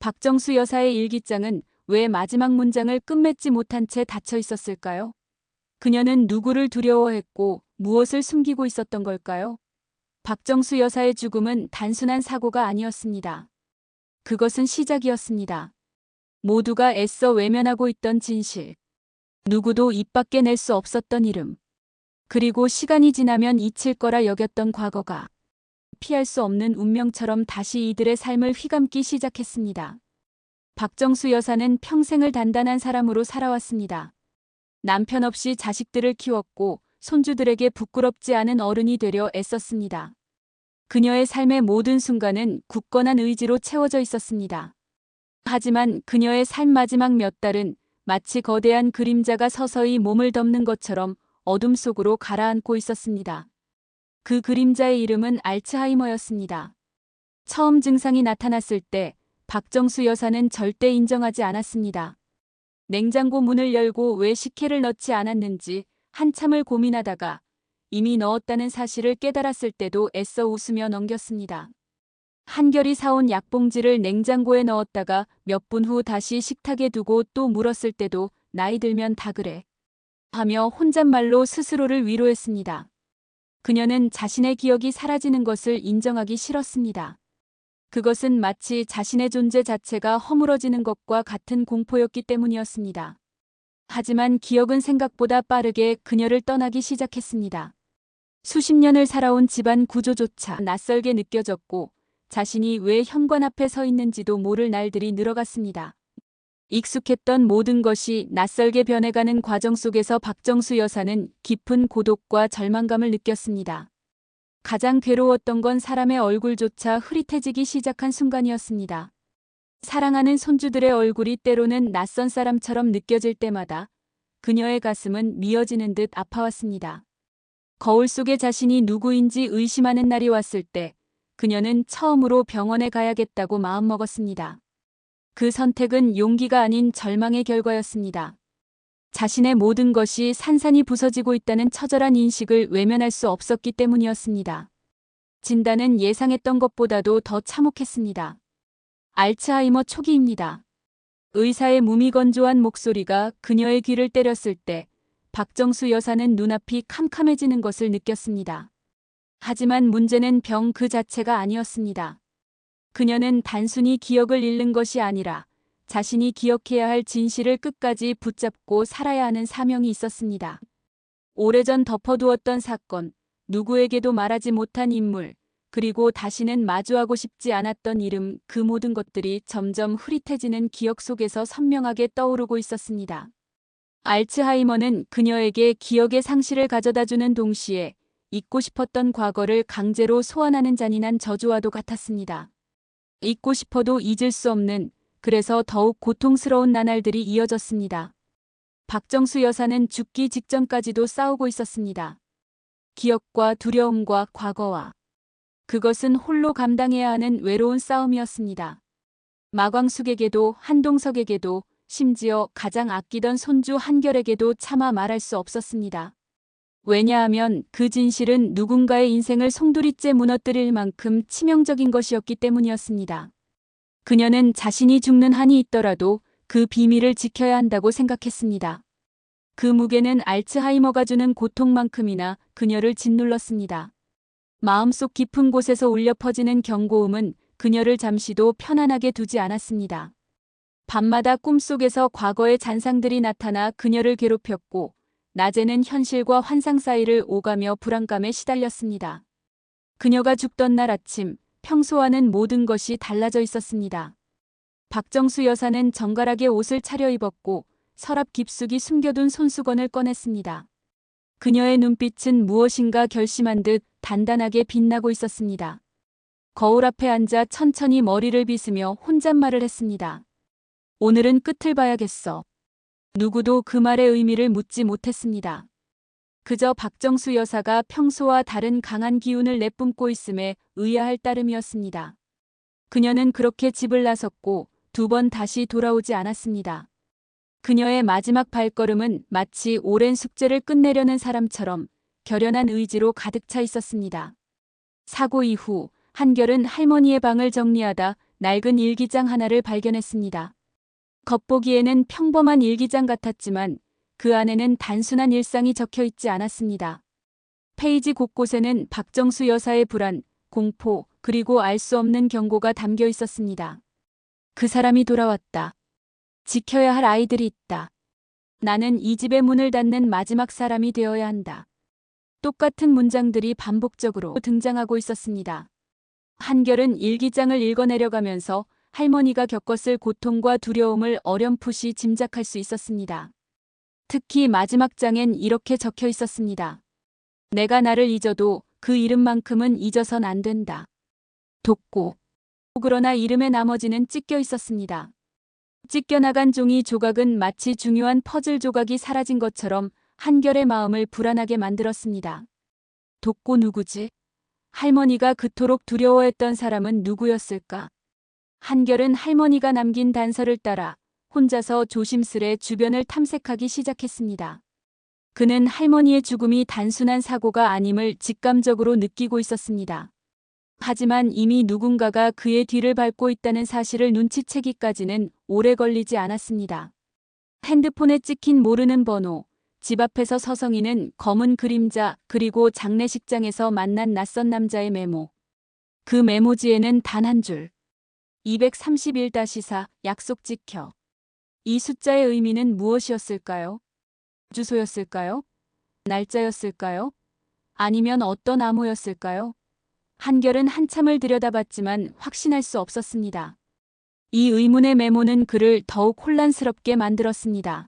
박정수 여사의 일기장은 왜 마지막 문장을 끝맺지 못한 채 닫혀 있었을까요? 그녀는 누구를 두려워했고 무엇을 숨기고 있었던 걸까요? 박정수 여사의 죽음은 단순한 사고가 아니었습니다. 그것은 시작이었습니다. 모두가 애써 외면하고 있던 진실. 누구도 입 밖에 낼 수 없었던 이름. 그리고 시간이 지나면 잊힐 거라 여겼던 과거가 피할 수 없는 운명처럼 다시 이들의 삶을 휘감기 시작했습니다. 박정수 여사는 평생을 단단한 사람으로 살아왔습니다. 남편 없이 자식들을 키웠고 손주들에게 부끄럽지 않은 어른이 되려 애썼습니다. 그녀의 삶의 모든 순간은 굳건한 의지로 채워져 있었습니다. 하지만 그녀의 삶 마지막 몇 달은 마치 거대한 그림자가 서서히 몸을 덮는 것처럼 어둠 속으로 가라앉고 있었습니다. 그 그림자의 이름은 알츠하이머였습니다. 처음 증상이 나타났을 때 박정수 여사는 절대 인정하지 않았습니다. 냉장고 문을 열고 왜 식혜를 넣지 않았는지 한참을 고민하다가 이미 넣었다는 사실을 깨달았을 때도 애써 웃으며 넘겼습니다. 한결이 사온 약봉지를 냉장고에 넣었다가 몇 분 후 다시 식탁에 두고 또 물었을 때도 나이 들면 다 그래 하며 혼잣말로 스스로를 위로했습니다. 그녀는 자신의 기억이 사라지는 것을 인정하기 싫었습니다. 그것은 마치 자신의 존재 자체가 허물어지는 것과 같은 공포였기 때문이었습니다. 하지만 기억은 생각보다 빠르게 그녀를 떠나기 시작했습니다. 수십 년을 살아온 집안 구조조차 낯설게 느껴졌고 자신이 왜 현관 앞에 서 있는지도 모를 날들이 늘어갔습니다. 익숙했던 모든 것이 낯설게 변해가는 과정 속에서 박정수 여사는 깊은 고독과 절망감을 느꼈습니다. 가장 괴로웠던 건 사람의 얼굴조차 흐릿해지기 시작한 순간이었습니다. 사랑하는 손주들의 얼굴이 때로는 낯선 사람처럼 느껴질 때마다 그녀의 가슴은 미어지는 듯 아파왔습니다. 거울 속의 자신이 누구인지 의심하는 날이 왔을 때 그녀는 처음으로 병원에 가야겠다고 마음먹었습니다. 그 선택은 용기가 아닌 절망의 결과였습니다. 자신의 모든 것이 산산이 부서지고 있다는 처절한 인식을 외면할 수 없었기 때문이었습니다. 진단은 예상했던 것보다도 더 참혹했습니다. 알츠하이머 초기입니다. 의사의 무미건조한 목소리가 그녀의 귀를 때렸을 때 박정수 여사는 눈앞이 캄캄해지는 것을 느꼈습니다. 하지만 문제는 병 그 자체가 아니었습니다. 그녀는 단순히 기억을 잃는 것이 아니라 자신이 기억해야 할 진실을 끝까지 붙잡고 살아야 하는 사명이 있었습니다. 오래전 덮어두었던 사건, 누구에게도 말하지 못한 인물, 그리고 다시는 마주하고 싶지 않았던 이름, 그 모든 것들이 점점 흐릿해지는 기억 속에서 선명하게 떠오르고 있었습니다. 알츠하이머는 그녀에게 기억의 상실을 가져다주는 동시에 잊고 싶었던 과거를 강제로 소환하는 잔인한 저주와도 같았습니다. 잊고 싶어도 잊을 수 없는, 그래서 더욱 고통스러운 나날들이 이어졌습니다. 박정수 여사는 죽기 직전까지도 싸우고 있었습니다. 기억과 두려움과 과거와. 그것은 홀로 감당해야 하는 외로운 싸움이었습니다. 마광숙에게도 한동석에게도 심지어 가장 아끼던 손주 한결에게도 차마 말할 수 없었습니다. 왜냐하면 그 진실은 누군가의 인생을 송두리째 무너뜨릴 만큼 치명적인 것이었기 때문이었습니다. 그녀는 자신이 죽는 한이 있더라도 그 비밀을 지켜야 한다고 생각했습니다. 그 무게는 알츠하이머가 주는 고통만큼이나 그녀를 짓눌렀습니다. 마음속 깊은 곳에서 울려 퍼지는 경고음은 그녀를 잠시도 편안하게 두지 않았습니다. 밤마다 꿈속에서 과거의 잔상들이 나타나 그녀를 괴롭혔고 낮에는 현실과 환상 사이를 오가며 불안감에 시달렸습니다. 그녀가 죽던 날 아침, 평소와는 모든 것이 달라져 있었습니다. 박정수 여사는 정갈하게 옷을 차려입었고 서랍 깊숙이 숨겨둔 손수건을 꺼냈습니다. 그녀의 눈빛은 무엇인가 결심한 듯 단단하게 빛나고 있었습니다. 거울 앞에 앉아 천천히 머리를 빗으며 혼잣말을 했습니다. 오늘은 끝을 봐야겠어. 누구도 그 말의 의미를 묻지 못했습니다. 그저 박정수 여사가 평소와 다른 강한 기운을 내뿜고 있음에 의아할 따름이었습니다. 그녀는 그렇게 집을 나섰고 2번 다시 돌아오지 않았습니다. 그녀의 마지막 발걸음은 마치 오랜 숙제를 끝내려는 사람처럼 결연한 의지로 가득 차 있었습니다. 사고 이후 한결은 할머니의 방을 정리하다 낡은 일기장 하나를 발견했습니다. 겉보기에는 평범한 일기장 같았지만 그 안에는 단순한 일상이 적혀 있지 않았습니다. 페이지 곳곳에는 박정수 여사의 불안, 공포, 그리고 알 수 없는 경고가 담겨 있었습니다. 그 사람이 돌아왔다. 지켜야 할 아이들이 있다. 나는 이 집의 문을 닫는 마지막 사람이 되어야 한다. 똑같은 문장들이 반복적으로 등장하고 있었습니다. 한결은 일기장을 읽어내려가면서 할머니가 겪었을 고통과 두려움을 어렴풋이 짐작할 수 있었습니다. 특히 마지막 장엔 이렇게 적혀 있었습니다. 내가 나를 잊어도 그 이름만큼은 잊어선 안 된다. 독고. 그러나 이름의 나머지는 찢겨 있었습니다. 찢겨나간 종이 조각은 마치 중요한 퍼즐 조각이 사라진 것처럼 한결의 마음을 불안하게 만들었습니다. 독고 누구지? 할머니가 그토록 두려워했던 사람은 누구였을까? 한결은 할머니가 남긴 단서를 따라 혼자서 조심스레 주변을 탐색하기 시작했습니다. 그는 할머니의 죽음이 단순한 사고가 아님을 직감적으로 느끼고 있었습니다. 하지만 이미 누군가가 그의 뒤를 밟고 있다는 사실을 눈치채기까지는 오래 걸리지 않았습니다. 핸드폰에 찍힌 모르는 번호, 집 앞에서 서성이는 검은 그림자, 그리고 장례식장에서 만난 낯선 남자의 메모. 그 메모지에는 단 한 줄. 231-4 약속 지켜. 이 숫자의 의미는 무엇이었을까요? 주소였을까요? 날짜였을까요? 아니면 어떤 암호였을까요? 한결은 한참을 들여다봤지만 확신할 수 없었습니다. 이 의문의 메모는 그를 더욱 혼란스럽게 만들었습니다.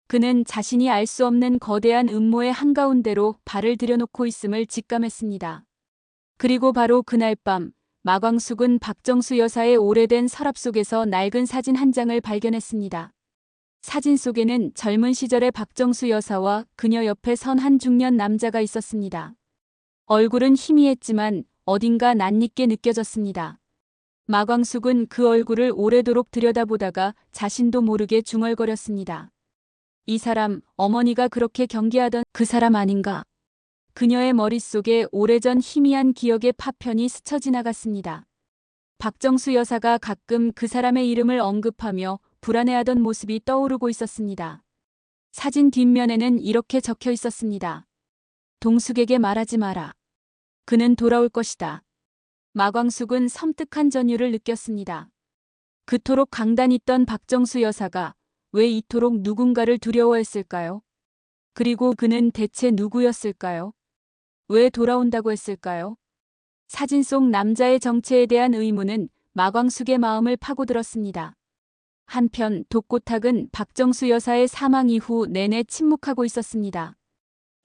그는 자신이 알 수 없는 거대한 음모의 한가운데로 발을 들여놓고 있음을 직감했습니다. 그리고 바로 그날 밤 마광숙은 박정수 여사의 오래된 서랍 속에서 낡은 사진 한 장을 발견했습니다. 사진 속에는 젊은 시절의 박정수 여사와 그녀 옆에 선 한 중년 남자가 있었습니다. 얼굴은 희미했지만 어딘가 낯익게 느껴졌습니다. 마광숙은 그 얼굴을 오래도록 들여다보다가 자신도 모르게 중얼거렸습니다. 이 사람, 어머니가 그렇게 경계하던 그 사람 아닌가? 그녀의 머릿속에 오래전 희미한 기억의 파편이 스쳐 지나갔습니다. 박정수 여사가 가끔 그 사람의 이름을 언급하며 불안해하던 모습이 떠오르고 있었습니다. 사진 뒷면에는 이렇게 적혀 있었습니다. 동숙에게 말하지 마라. 그는 돌아올 것이다. 마광숙은 섬뜩한 전율을 느꼈습니다. 그토록 강단 있던 박정수 여사가 왜 이토록 누군가를 두려워했을까요? 그리고 그는 대체 누구였을까요? 왜 돌아온다고 했을까요? 사진 속 남자의 정체에 대한 의문은 마광숙의 마음을 파고들었습니다. 한편 독고탁은 박정수 여사의 사망 이후 내내 침묵하고 있었습니다.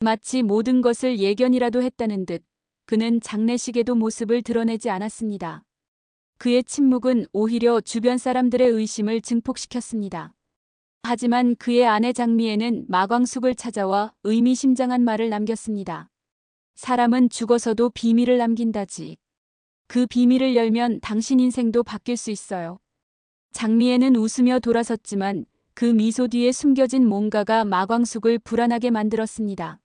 마치 모든 것을 예견이라도 했다는 듯 그는 장례식에도 모습을 드러내지 않았습니다. 그의 침묵은 오히려 주변 사람들의 의심을 증폭시켰습니다. 하지만 그의 아내 장미애는 마광숙을 찾아와 의미심장한 말을 남겼습니다. 사람은 죽어서도 비밀을 남긴다지. 그 비밀을 열면 당신 인생도 바뀔 수 있어요. 장미애는 웃으며 돌아섰지만 그 미소 뒤에 숨겨진 뭔가가 마광숙을 불안하게 만들었습니다.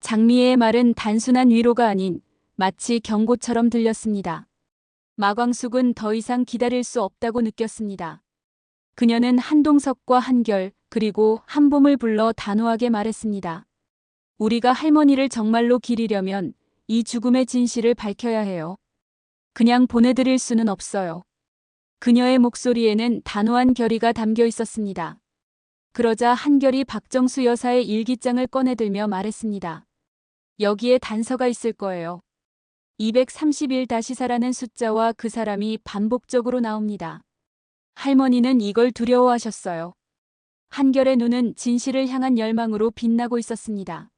장미애의 말은 단순한 위로가 아닌 마치 경고처럼 들렸습니다. 마광숙은 더 이상 기다릴 수 없다고 느꼈습니다. 그녀는 한동석과 한결 그리고 한봄을 불러 단호하게 말했습니다. 우리가 할머니를 정말로 기리려면 이 죽음의 진실을 밝혀야 해요. 그냥 보내드릴 수는 없어요. 그녀의 목소리에는 단호한 결의가 담겨 있었습니다. 그러자 한결이 박정수 여사의 일기장을 꺼내들며 말했습니다. 여기에 단서가 있을 거예요. 231-4라는 숫자와 그 사람이 반복적으로 나옵니다. 할머니는 이걸 두려워하셨어요. 한결의 눈은 진실을 향한 열망으로 빛나고 있었습니다.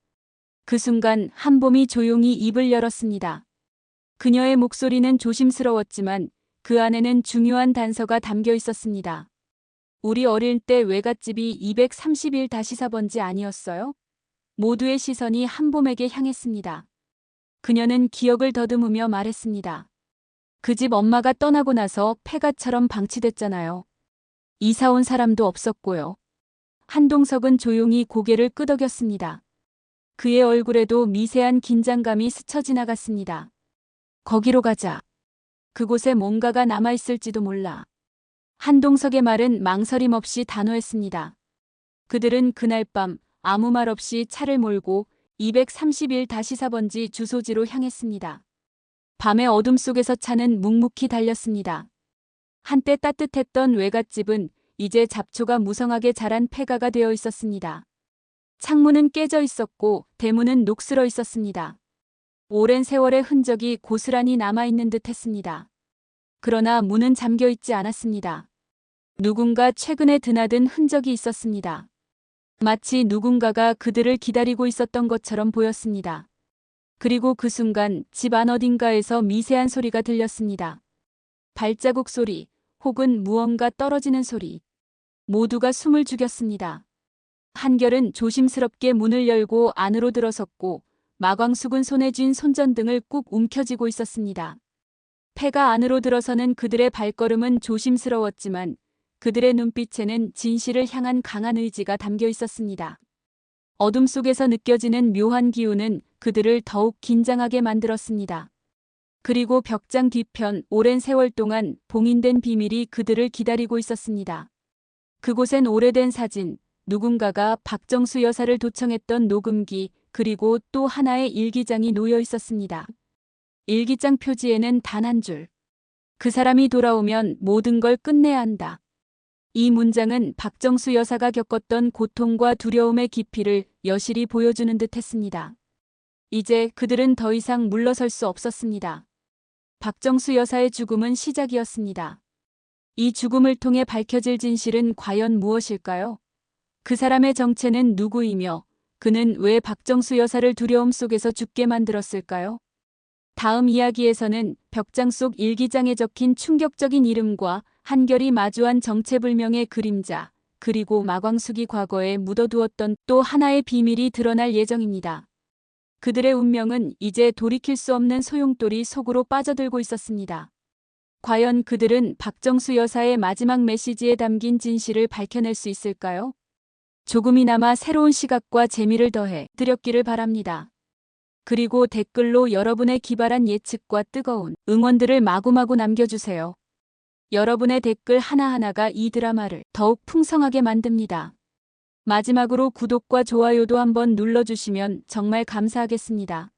그 순간 한봄이 조용히 입을 열었습니다. 그녀의 목소리는 조심스러웠지만 그 안에는 중요한 단서가 담겨 있었습니다. 우리 어릴 때 외갓집이 231-4번지 아니었어요? 모두의 시선이 한봄에게 향했습니다. 그녀는 기억을 더듬으며 말했습니다. 그 집 엄마가 떠나고 나서 폐가처럼 방치됐잖아요. 이사 온 사람도 없었고요. 한동석은 조용히 고개를 끄덕였습니다. 그의 얼굴에도 미세한 긴장감이 스쳐 지나갔습니다. 거기로 가자. 그곳에 뭔가가 남아있을지도 몰라. 한동석의 말은 망설임 없이 단호했습니다. 그들은 그날 밤 아무 말 없이 차를 몰고 231-4번지 주소지로 향했습니다. 밤의 어둠 속에서 차는 묵묵히 달렸습니다. 한때 따뜻했던 외갓집은 이제 잡초가 무성하게 자란 폐가가 되어 있었습니다. 창문은 깨져 있었고 대문은 녹슬어 있었습니다. 오랜 세월의 흔적이 고스란히 남아있는 듯 했습니다. 그러나 문은 잠겨 있지 않았습니다. 누군가 최근에 드나든 흔적이 있었습니다. 마치 누군가가 그들을 기다리고 있었던 것처럼 보였습니다. 그리고 그 순간 집 안 어딘가에서 미세한 소리가 들렸습니다. 발자국 소리, 혹은 무언가 떨어지는 소리. 모두가 숨을 죽였습니다. 한결은 조심스럽게 문을 열고 안으로 들어섰고 마광숙은 손에 쥔 손전등을 꾹 움켜쥐고 있었습니다. 폐가 안으로 들어서는 그들의 발걸음은 조심스러웠지만 그들의 눈빛에는 진실을 향한 강한 의지가 담겨 있었습니다. 어둠 속에서 느껴지는 묘한 기운은 그들을 더욱 긴장하게 만들었습니다. 그리고 벽장 뒤편 오랜 세월 동안 봉인된 비밀이 그들을 기다리고 있었습니다. 그곳엔 오래된 사진, 누군가가 박정수 여사를 도청했던 녹음기, 그리고 또 하나의 일기장이 놓여 있었습니다. 일기장 표지에는 단 한 줄. 그 사람이 돌아오면 모든 걸 끝내야 한다. 이 문장은 박정수 여사가 겪었던 고통과 두려움의 깊이를 여실히 보여주는 듯 했습니다. 이제 그들은 더 이상 물러설 수 없었습니다. 박정수 여사의 죽음은 시작이었습니다. 이 죽음을 통해 밝혀질 진실은 과연 무엇일까요? 그 사람의 정체는 누구이며 그는 왜 박정수 여사를 두려움 속에서 죽게 만들었을까요? 다음 이야기에서는 벽장 속 일기장에 적힌 충격적인 이름과 한결이 마주한 정체불명의 그림자, 그리고 마광숙이 과거에 묻어두었던 또 하나의 비밀이 드러날 예정입니다. 그들의 운명은 이제 돌이킬 수 없는 소용돌이 속으로 빠져들고 있었습니다. 과연 그들은 박정수 여사의 마지막 메시지에 담긴 진실을 밝혀낼 수 있을까요? 조금이나마 새로운 시각과 재미를 더해 드렸기를 바랍니다. 그리고 댓글로 여러분의 기발한 예측과 뜨거운 응원들을 마구마구 남겨주세요. 여러분의 댓글 하나하나가 이 드라마를 더욱 풍성하게 만듭니다. 마지막으로 구독과 좋아요도 한번 눌러주시면 정말 감사하겠습니다.